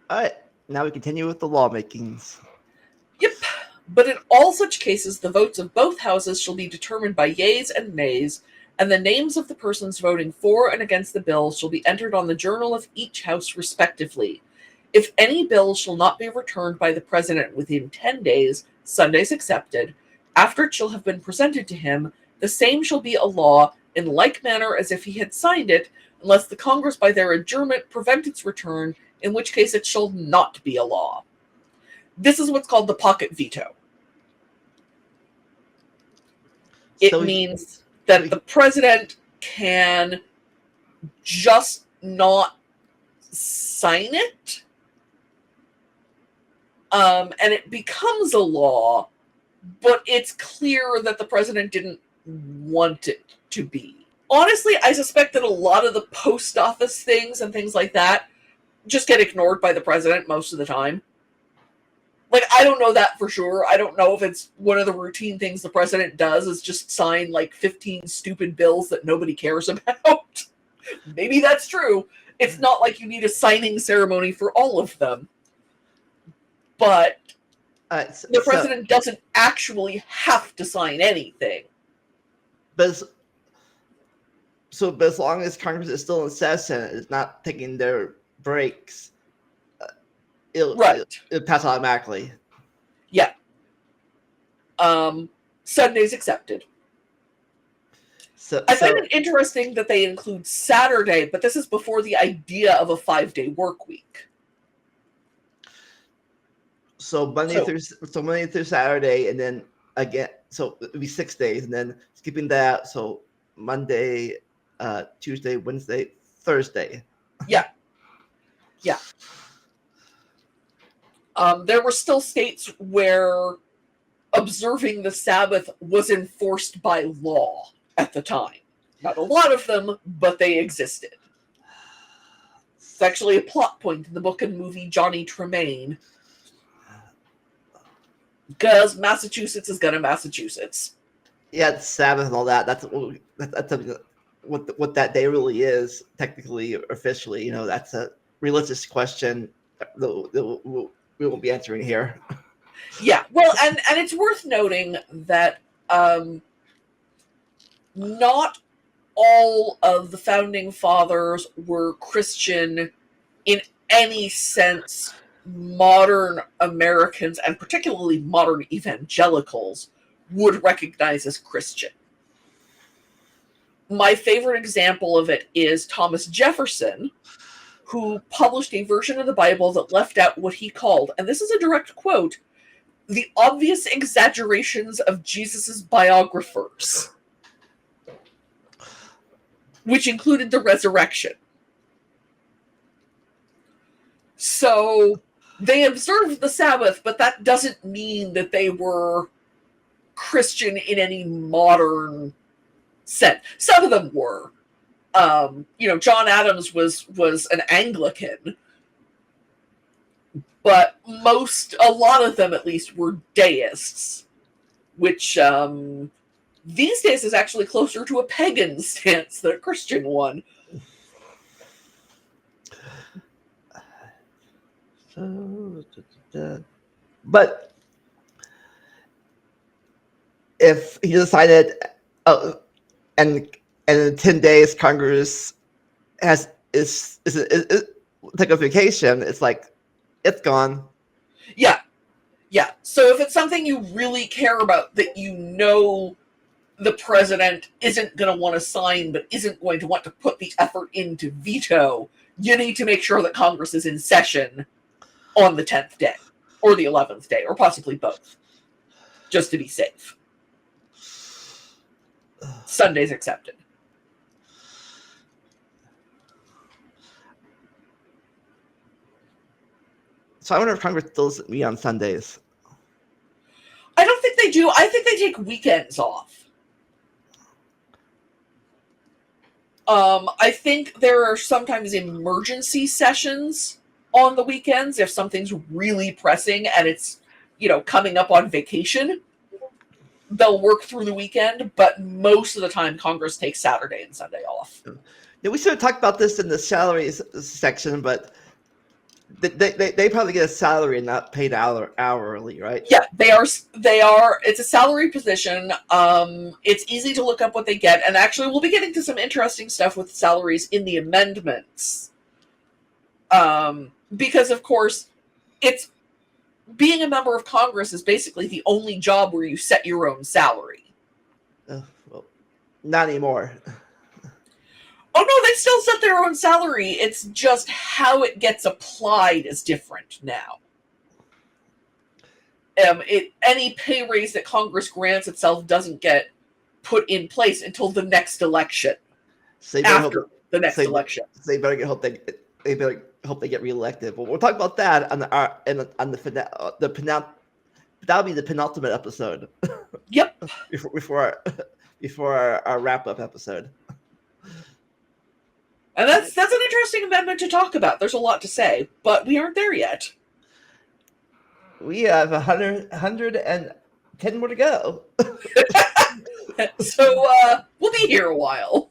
All right, now we continue with the lawmakings. Yep. But in all such cases, the votes of both houses shall be determined by yeas and nays, and the names of the persons voting for and against the bill shall be entered on the journal of each house respectively. If any bill shall not be returned by the president within 10 days, Sundays excepted, after it shall have been presented to him, the same shall be a law in like manner as if he had signed it, unless the Congress by their adjournment prevent its return, in which case it shall not be a law. This is what's called the pocket veto. It means that the president can just not sign it, and it becomes a law, but it's clear that the president didn't want it to be. Honestly, I suspect that a lot of the post office things and things like that just get ignored by the president most of the time. Like, I don't know that for sure. I don't know if it's one of the routine things the president does is just sign like 15 stupid bills that nobody cares about. Maybe that's true. It's not like you need a signing ceremony for all of them. But the president doesn't actually have to sign anything. But as long as Congress is still in session, it's not taking their breaks, it'll pass automatically. Yeah. Sundays accepted. I find it interesting that they include Saturday, but this is before the idea of a 5-day work week. So Monday through Saturday, and then again, so it would be 6 days, and then skipping that, so Monday, Tuesday, Wednesday, Thursday. Yeah. There were still states where observing the Sabbath was enforced by law at the time. Not a lot of them, but they existed. It's actually a plot point in the book and movie Johnny Tremaine. Because Massachusetts is gonna Massachusetts. Yeah, it's Sabbath and all that. That's what that day really is, technically, officially. You know, that's a religious question that we won't be answering here. Yeah, well, and it's worth noting that not all of the founding fathers were Christian in any sense. Modern Americans, and particularly modern evangelicals, would recognize as Christian. My favorite example of it is Thomas Jefferson, who published a version of the Bible that left out what he called, and this is a direct quote, the obvious exaggerations of Jesus's biographers, which included the resurrection. So they observed the Sabbath, but that doesn't mean that they were Christian in any modern sense. Some of them were. John Adams was an Anglican, but a lot of them at least were deists, which these days is actually closer to a pagan stance than a Christian one. But if he decided, and in 10 days Congress is take a vacation, it's like it's gone. Yeah. So if it's something you really care about, that you know the president isn't going to want to sign, but isn't going to want to put the effort into veto, you need to make sure that Congress is in session on the 10th day, or the 11th day, or possibly both, just to be safe. Sundays accepted. So I wonder if Congress still doesn't meet on Sundays. I don't think they do. I think they take weekends off. I think there are sometimes emergency sessions on the weekends if something's really pressing and it's, coming up on vacation. They'll work through the weekend, but most of the time Congress takes Saturday and Sunday off. Yeah, we should have talked about this in the salaries section, but They probably get a salary and not paid hourly, right? Yeah, they are. They are. It's a salary position. It's easy to look up what they get, and actually, we'll be getting to some interesting stuff with salaries in the amendments. Because of course, it's being a member of Congress is basically the only job where you set your own salary. Well, not anymore. Oh no, they still set their own salary. It's just how it gets applied is different now. Any pay raise that Congress grants itself doesn't get put in place until the next election. So After the next election, so they better hope they get reelected. But we'll talk about that on that'll be the penultimate episode. Yep. before our wrap up episode. And that's an interesting amendment to talk about. There's a lot to say, but we aren't there yet. We have 110 more to go. So we'll be here a while.